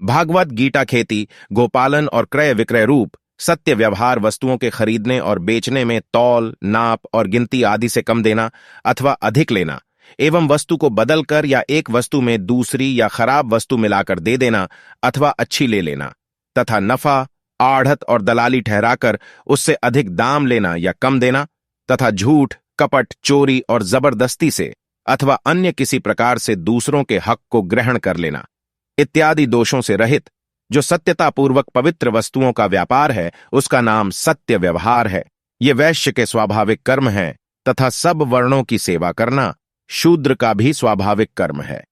भागवत गीता खेती, गोपालन और क्रय विक्रय रूप सत्य व्यवहार वस्तुओं के खरीदने और बेचने में तौल, नाप और गिनती आदि से कम देना अथवा अधिक लेना, एवं वस्तु को बदलकर या एक वस्तु में दूसरी या खराब वस्तु मिलाकर दे देना अथवा अच्छी ले लेना, तथा नफा, आढ़त और दलाली ठहराकर उससे अधिक दाम लेना या कम देना, तथा झूठ, कपट, चोरी और जबरदस्ती से अथवा अन्य किसी प्रकार से दूसरों के हक को ग्रहण कर लेना इत्यादि दोषों से रहित जो सत्यतापूर्वक पवित्र वस्तुओं का व्यापार है, उसका नाम सत्य व्यवहार है। ये वैश्य के स्वाभाविक कर्म है तथा सब वर्णों की सेवा करना शूद्र का भी स्वाभाविक कर्म है।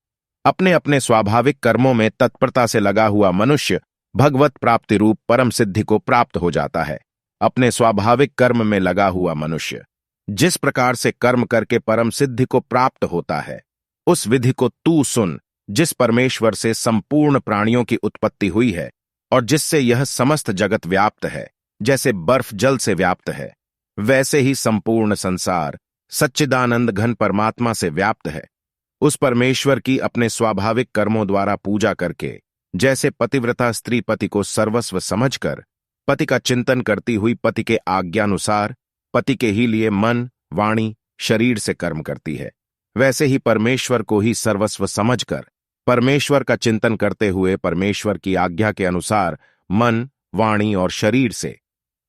अपने अपने स्वाभाविक कर्मों में तत्परता से लगा हुआ मनुष्य भगवत प्राप्ति रूप परम सिद्धि को प्राप्त हो जाता है। अपने स्वाभाविक कर्म में लगा हुआ मनुष्य जिस प्रकार से कर्म करके परम सिद्धि को प्राप्त होता है, उस विधि को तू सुन, जिस परमेश्वर से संपूर्ण प्राणियों की उत्पत्ति हुई है और जिससे यह समस्त जगत व्याप्त है। जैसे बर्फ जल से व्याप्त है, वैसे ही संपूर्ण संसार सच्चिदानंद घन परमात्मा से व्याप्त है। उस परमेश्वर की अपने स्वाभाविक कर्मों द्वारा पूजा करके, जैसे पतिव्रता स्त्री पति को सर्वस्व समझकर पति का चिंतन करती हुई पति के आज्ञानुसार पति के ही लिए मन, वाणी, शरीर से कर्म करती है, वैसे ही परमेश्वर को ही सर्वस्व समझकर परमेश्वर का चिंतन करते हुए परमेश्वर की आज्ञा के अनुसार मन, वाणी और शरीर से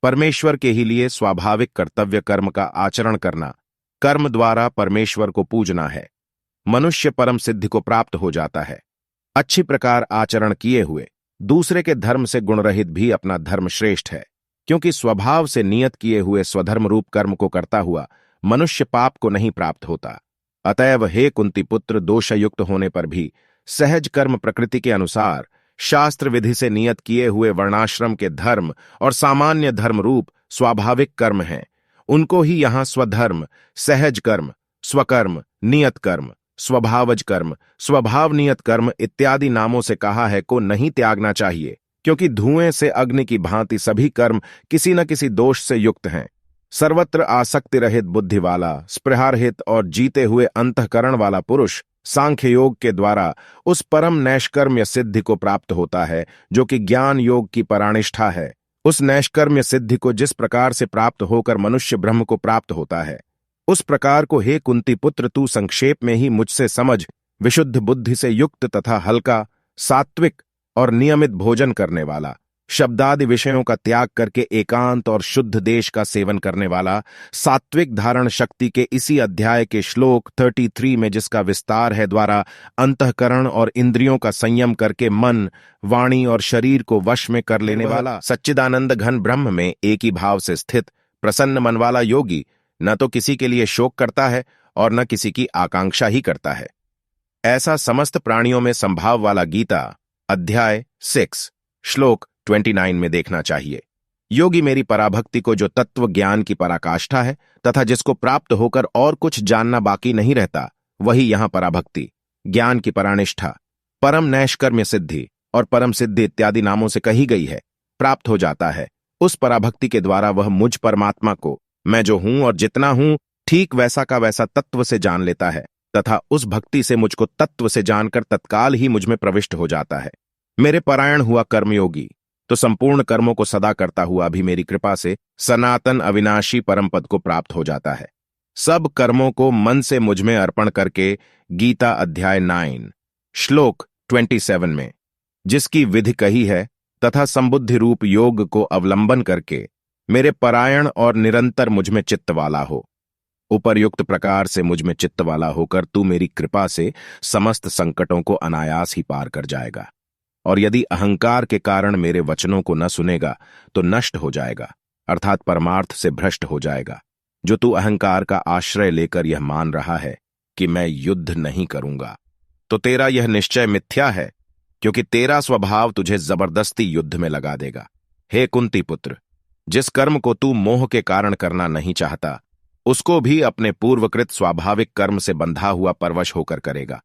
परमेश्वर के ही लिए स्वाभाविक कर्तव्य कर्म का आचरण करना, कर्म द्वारा परमेश्वर को पूजना है। मनुष्य परम सिद्धि को प्राप्त हो जाता है। अच्छी प्रकार आचरण किए हुए दूसरे के धर्म से गुणरहित भी अपना धर्म श्रेष्ठ है, क्योंकि स्वभाव से नियत किए हुए स्वधर्म रूप कर्म को करता हुआ मनुष्य पाप को नहीं प्राप्त होता। अतएव हे कुंती पुत्र, दोषयुक्त होने पर भी सहज कर्म प्रकृति के अनुसार शास्त्र विधि से नियत किए हुए वर्णाश्रम के धर्म और सामान्य धर्म रूप स्वाभाविक कर्म हैं, उनको ही यहां स्वधर्म, सहज कर्म, स्वकर्म, नियत कर्म, स्वभावज कर्म, स्वभाव नियत कर्म इत्यादि नामों से कहा है को नहीं त्यागना चाहिए, क्योंकि धुएं से अग्नि की भांति सभी कर्म किसी न किसी दोष से युक्त हैं। सर्वत्र आसक्ति रहित बुद्धि वाला, स्पृहारहित और जीते हुए अंतःकरण वाला पुरुष सांख्य योग के द्वारा उस परम नैष्कर्म्य सिद्धि को प्राप्त होता है जो कि ज्ञान योग की परानिष्ठा है। उस नैष्कर्म्य सिद्धि को जिस प्रकार से प्राप्त होकर मनुष्य ब्रह्म को प्राप्त होता है, उस प्रकार को हे कुंती पुत्र तू संक्षेप में ही मुझसे समझ। विशुद्ध बुद्धि से युक्त तथा हल्का, सात्विक और नियमित भोजन करने वाला, शब्दादि विषयों का त्याग करके एकांत और शुद्ध देश का सेवन करने वाला, सात्विक धारण शक्ति के इसी अध्याय के श्लोक 33 में जिसका विस्तार है द्वारा अंतःकरण और इंद्रियों का संयम करके मन, वाणी और शरीर को वश में कर लेने वाला, सच्चिदानंद घन ब्रह्म में एक ही भाव से स्थित प्रसन्न मन वाला योगी न तो किसी के लिए शोक करता है और न किसी की आकांक्षा ही करता है। ऐसा समस्त प्राणियों में संभाव वाला गीता अध्याय 6 श्लोक 29 में देखना चाहिए। योगी मेरी पराभक्ति को, जो तत्व ज्ञान की पराकाष्ठा है तथा जिसको प्राप्त होकर और कुछ जानना बाकी नहीं रहता, वही यहां पराभक्ति, ज्ञान की परानिष्ठा, परम नैष्कर्म्य सिद्धि और परम सिद्धि इत्यादि नामों से कही गई है, प्राप्त हो जाता है। उस पराभक्ति के द्वारा वह मुझ परमात्मा को, मैं जो हूं और जितना हूं ठीक वैसा का वैसा तत्व से जान लेता है तथा उस भक्ति से मुझको तत्व से जानकर तत्काल ही मुझ में प्रविष्ट हो जाता है। मेरे परायण हुआ कर्मयोगी तो संपूर्ण कर्मों को सदा करता हुआ भी मेरी कृपा से सनातन अविनाशी परम पद को प्राप्त हो जाता है। सब कर्मों को मन से मुझ में अर्पण करके गीता अध्याय 9 श्लोक 27 में जिसकी विधि कही है तथा संबुद्धि रूप योग को अवलंबन करके मेरे परायण और निरंतर मुझ में चित्त वाला हो। उपर्युक्त प्रकार से मुझ में चित्त वाला होकर तू मेरी कृपा से समस्त संकटों को अनायास ही पार कर जाएगा, और यदि अहंकार के कारण मेरे वचनों को न सुनेगा तो नष्ट हो जाएगा, अर्थात परमार्थ से भ्रष्ट हो जाएगा। जो तू अहंकार का आश्रय लेकर यह मान रहा है कि मैं युद्ध नहीं करूंगा, तो तेरा यह निश्चय मिथ्या है, क्योंकि तेरा स्वभाव तुझे जबरदस्ती युद्ध में लगा देगा। हे कुंती पुत्र, जिस कर्म को तू मोह के कारण करना नहीं चाहता, उसको भी अपने पूर्वकृत स्वाभाविक कर्म से बंधा हुआ परवश होकर करेगा।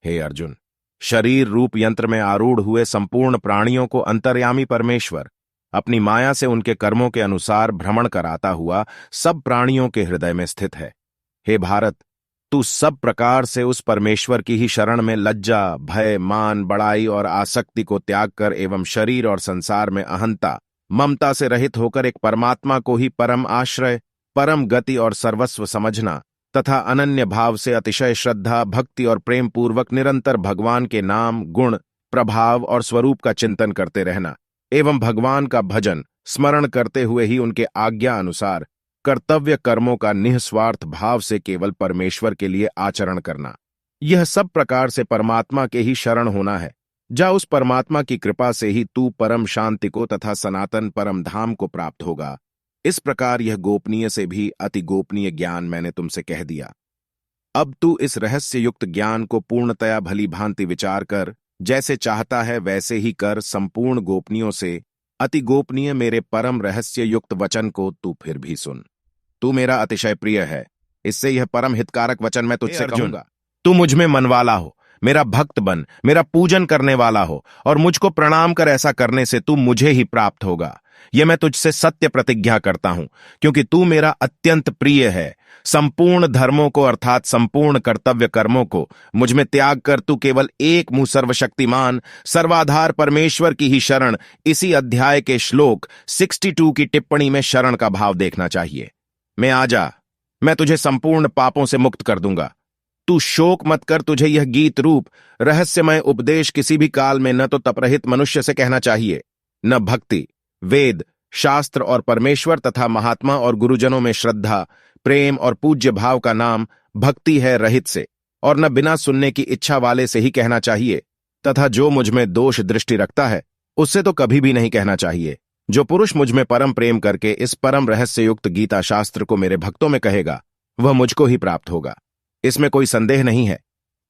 हे अर्जुन, शरीर रूप यंत्र में आरूढ़ हुए संपूर्ण प्राणियों को अंतर्यामी परमेश्वर अपनी माया से उनके कर्मों के अनुसार भ्रमण कराता हुआ सब प्राणियों के हृदय में स्थित है। हे भारत, तू सब प्रकार से उस परमेश्वर की ही शरण में लज्जा, भय, मान, बड़ाई और आसक्ति को त्याग कर एवं शरीर और संसार में अहंता, ममता से रहित होकर एक परमात्मा को ही परम आश्रय, परम गति और सर्वस्व समझना तथा अनन्य भाव से अतिशय श्रद्धा, भक्ति और प्रेम पूर्वक निरंतर भगवान के नाम, गुण, प्रभाव और स्वरूप का चिंतन करते रहना एवं भगवान का भजन, स्मरण करते हुए ही उनके आज्ञा अनुसार कर्तव्य कर्मों का निःस्वार्थ भाव से केवल परमेश्वर के लिए आचरण करना। यह सब प्रकार से परमात्मा के ही शरण होना है। जा उस परमात्मा की कृपा से ही तू परम शांति को तथा सनातन परम धाम को प्राप्त होगा। इस प्रकार यह गोपनीय से भी अति गोपनीय ज्ञान मैंने तुमसे कह दिया। अब तू इस रहस्य युक्त ज्ञान को पूर्णतया भली भांति विचार कर, जैसे चाहता है वैसे ही कर। संपूर्ण गोपनीयों से अति गोपनीय मेरे परम रहस्य युक्त वचन को तू फिर भी सुन। तू मेरा अतिशय प्रिय है, इससे यह परम हितकारक वचन मैं तुझसे कहूंगा। तू मुझ में मनवाला हो, मेरा भक्त बन, मेरा पूजन करने वाला हो और मुझको प्रणाम कर ऐसा करने से तू मुझे ही प्राप्त होगा। यह मैं तुझसे सत्य प्रतिज्ञा करता हूं, क्योंकि तू मेरा अत्यंत प्रिय है। संपूर्ण धर्मों को अर्थात संपूर्ण कर्तव्य कर्मों को मुझ में त्याग कर तू केवल एक मुंह सर्वशक्तिमान सर्वाधार परमेश्वर की ही शरण, इसी अध्याय के श्लोक 62 की टिप्पणी में शरण का भाव देखना चाहिए। मैं आजा, मैं तुझे संपूर्ण पापों से मुक्त कर दूंगा। तू शोक मत कर, तुझे यह गीत रूप रहस्यमय उपदेश किसी भी काल में न तो तपरहित मनुष्य से कहना चाहिए, न भक्ति, वेद, शास्त्र और परमेश्वर तथा महात्मा और गुरुजनों में श्रद्धा, प्रेम और पूज्य भाव का नाम भक्ति है रहित से, और न बिना सुनने की इच्छा वाले से ही कहना चाहिए, तथा जो मुझ में दोष दृष्टि रखता है उससे तो कभी भी नहीं कहना चाहिए। जो पुरुष मुझ में परम प्रेम करके इस परम रहस्य युक्त गीता शास्त्र को मेरे भक्तों में कहेगा, वह मुझको ही प्राप्त होगा, इसमें कोई संदेह नहीं है।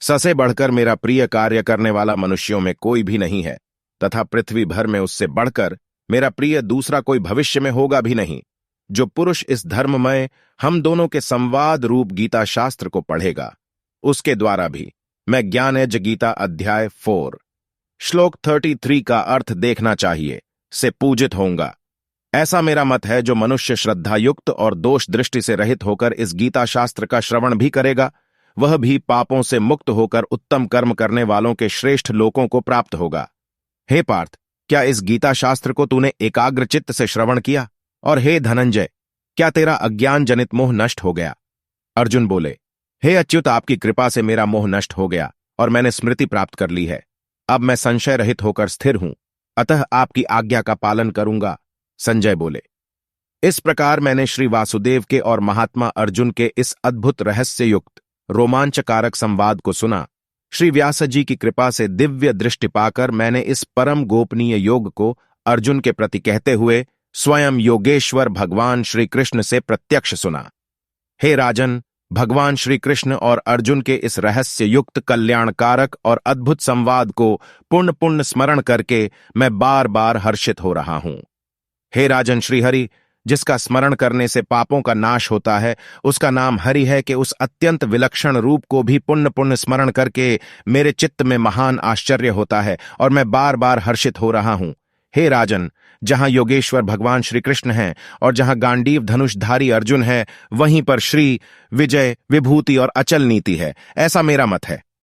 ससे बढ़कर मेरा प्रिय कार्य करने वाला मनुष्यों में कोई भी नहीं है, तथा पृथ्वी भर में उससे बढ़कर मेरा प्रिय दूसरा कोई भविष्य में होगा भी नहीं। जो पुरुष इस धर्ममय हम दोनों के संवाद रूप गीता शास्त्र को पढ़ेगा, उसके द्वारा भी मैं ज्ञानयज्ञ गीता अध्याय 4 श्लोक 33 का अर्थ देखना चाहिए से पूजित होऊंगा। ऐसा मेरा मत है। जो मनुष्य श्रद्धायुक्त और दोष दृष्टि से रहित होकर इस गीता शास्त्र का श्रवण भी करेगा, वह भी पापों से मुक्त होकर उत्तम कर्म करने वालों के श्रेष्ठ लोकों को प्राप्त होगा। हे पार्थ, क्या इस गीता शास्त्र को तूने एकाग्र चित्त से श्रवण किया? और हे धनंजय, क्या तेरा अज्ञान जनित मोह नष्ट हो गया? अर्जुन बोले, हे अच्युत, आपकी कृपा से मेरा मोह नष्ट हो गया और मैंने स्मृति प्राप्त कर ली है। अब मैं संशय रहित होकर स्थिर हूं, अतः आपकी आज्ञा का पालन करूंगा। संजय बोले, इस प्रकार मैंने श्री वासुदेव के और महात्मा अर्जुन के इस अद्भुत रहस्य युक्त रोमांचकारक संवाद को सुना। श्री व्यास जी की कृपा से दिव्य दृष्टि पाकर मैंने इस परम गोपनीय योग को अर्जुन के प्रति कहते हुए स्वयं योगेश्वर भगवान श्री कृष्ण से प्रत्यक्ष सुना। हे राजन, भगवान श्री कृष्ण और अर्जुन के इस रहस्य युक्त कल्याणकारक और अद्भुत संवाद को पुण्य पुण्य स्मरण करके मैं बार बार हर्षित हो रहा हूं। हे राजन श्रीहरि, जिसका स्मरण करने से पापों का नाश होता है, उसका नाम हरि है कि उस अत्यंत विलक्षण रूप को भी पुण्य पुण्य स्मरण करके मेरे चित्त में महान आश्चर्य होता है और मैं बार बार हर्षित हो रहा हूं। हे राजन, जहां योगेश्वर भगवान श्री कृष्ण हैं और जहां गांडीव धनुषधारी अर्जुन है, वहीं पर श्री विजय, विभूति और अचल नीति है, ऐसा मेरा मत है।